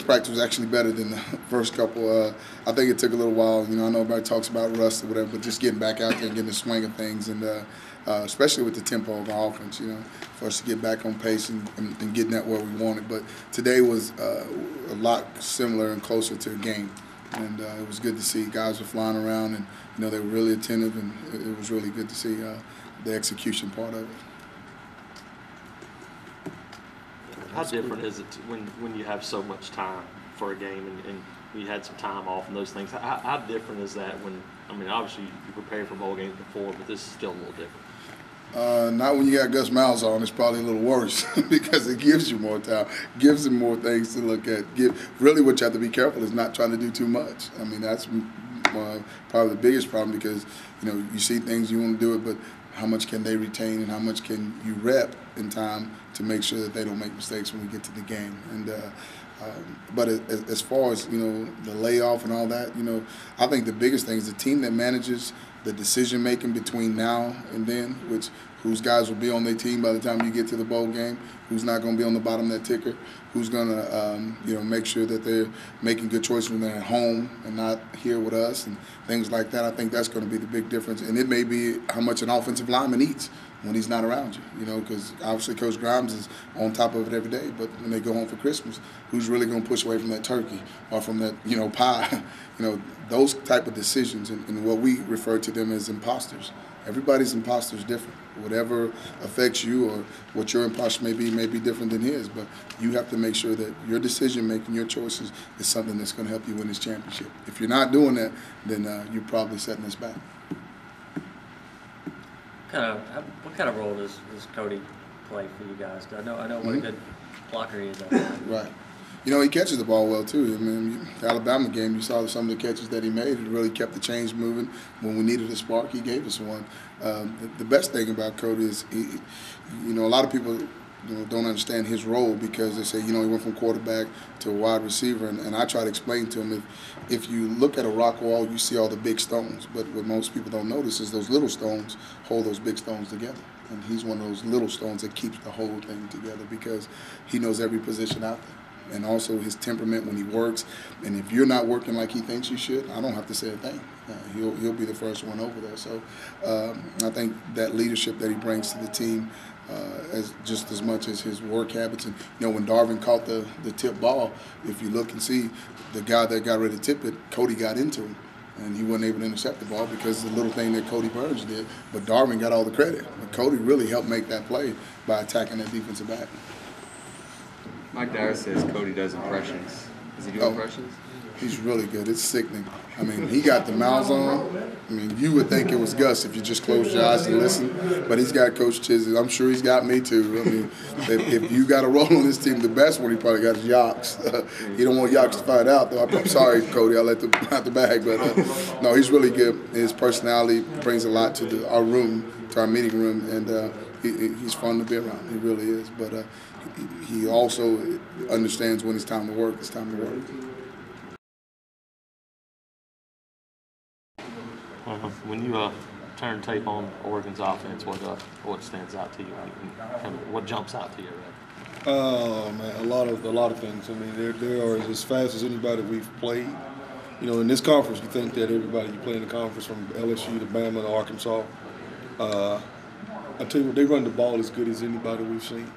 practice was actually better than the first couple. I think it took a little while. I know everybody talks about rust or whatever, but just getting back out there and getting the swing of things, and especially with the tempo of our offense, for us to get back on pace and getting that where we wanted. But today was a lot similar and closer to a game, and it was good to see. Guys were flying around, and they were really attentive, and it was really good to see the execution part of it. How different is it when you have so much time for a game and you had some time off and those things? How different is that when, obviously you prepared for bowl games before, but this is still a little different? Not when you got Gus Malzahn. It's probably a little worse because it gives you more time, gives him more things to look at. Really what you have to be careful is not trying to do too much. That's probably the biggest problem because, you see things, you want to do it, but how much can they retain and how much can you rep in time to make sure that they don't make mistakes when we get to the game. And but as far as the layoff and all that, I think the biggest thing is the team that manages the decision making between now and then, whose guys will be on their team by the time you get to the bowl game, who's not going to be on the bottom of that ticker, who's going to make sure that they're making good choices when they're at home and not here with us and things like that. I think that's going to be the big difference, and it may be how much an offensive lineman eats when he's not around you, because obviously Coach Grimes is on top of it every day, but when they go home for Christmas, who's really going to push away from that turkey or from that, pie? Those type of decisions, and what we refer to them as imposters. Everybody's imposter is different. Whatever affects you or what your imposter may be different than his, but you have to make sure that your decision-making, your choices, is something that's going to help you win this championship. If you're not doing that, then you're probably setting us back. What kind of role does Cody play for you guys? I know what a good blocker he is out there. Right. He catches the ball well, too. The Alabama game, you saw some of the catches that he made. It really kept the chains moving. When we needed a spark, he gave us one. The best thing about Cody is, a lot of people don't understand his role because they say, he went from quarterback to wide receiver. And I try to explain to him, if you look at a rock wall, you see all the big stones. But what most people don't notice is those little stones hold those big stones together. And he's one of those little stones that keeps the whole thing together because he knows every position out there. And also his temperament when he works. And if you're not working like he thinks you should, I don't have to say a thing. He'll be the first one over there. So I think that leadership that he brings to the team just as much as his work habits. And, when Darvin caught the tip ball, if you look and see the guy that got ready to tip it, Cody got into him. And he wasn't able to intercept the ball because of the little thing that Cody Burns did. But Darvin got all the credit. But Cody really helped make that play by attacking that defensive back. Mike Dyer says Cody does impressions. Does he do impressions? He's really good. It's sickening. He got the mouths on. You would think it was Gus if you just closed your eyes and listen. But he's got Coach Chizzy. I'm sure he's got me too. If you got a role on this team, the best one he probably got is Yox. He don't want Yox to find out, though. I'm sorry, Cody. I'll let out the bag. But no, he's really good. His personality brings a lot to our room, to our meeting room, and he's fun to be around. He really is. But he also understands when it's time to work. It's time to work. When you turn tape on Oregon's offense, what stands out to you? What jumps out to you? Right? Oh man, a lot of things. They are as fast as anybody we've played. In this conference, you think that everybody you play in the conference from LSU to Bama to Arkansas. I tell you what, they run the ball as good as anybody we've seen.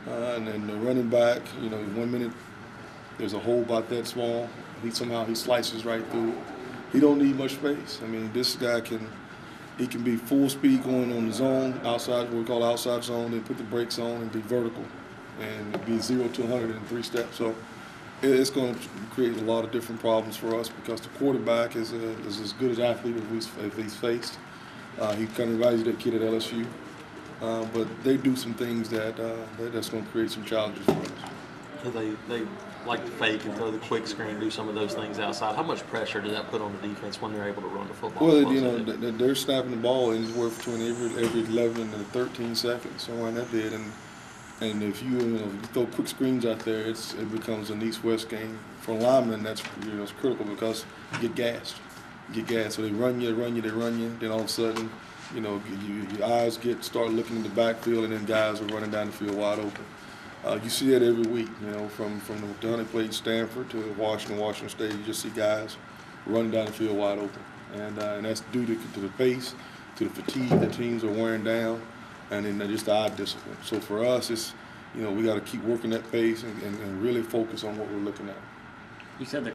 And then the running back, 1 minute there's a hole about that small. He slices right through it. He don't need much space. This guy can be full speed going on the zone, outside, what we call outside zone, then put the brakes on and be vertical and be 0 to 100 in 3 steps. So it's going to create a lot of different problems for us because the quarterback is as good as athlete if he's faced. He kind of reminds you that kid at LSU. But they do some things that's going to create some challenges for us. So they like to fake and throw the quick screen, do some of those things outside. How much pressure does that put on the defense when they're able to run the football? Well, they're snapping the ball anywhere between every 11 and 13 seconds, somewhere in that bit. And if you throw quick screens out there, it becomes an east-west game. For linemen, that's it's critical because you get gassed. So they run you. Then all of a sudden, your eyes start looking in the backfield, and then guys are running down the field wide open. You see that every week, you know, from the time they played Stanford to Washington State. You just see guys running down the field wide open, and that's due to the pace, to the fatigue that teams are wearing down, and then just the eye discipline. So for us, it's, you know, we got to keep working that pace and really focus on what we're looking at. You said the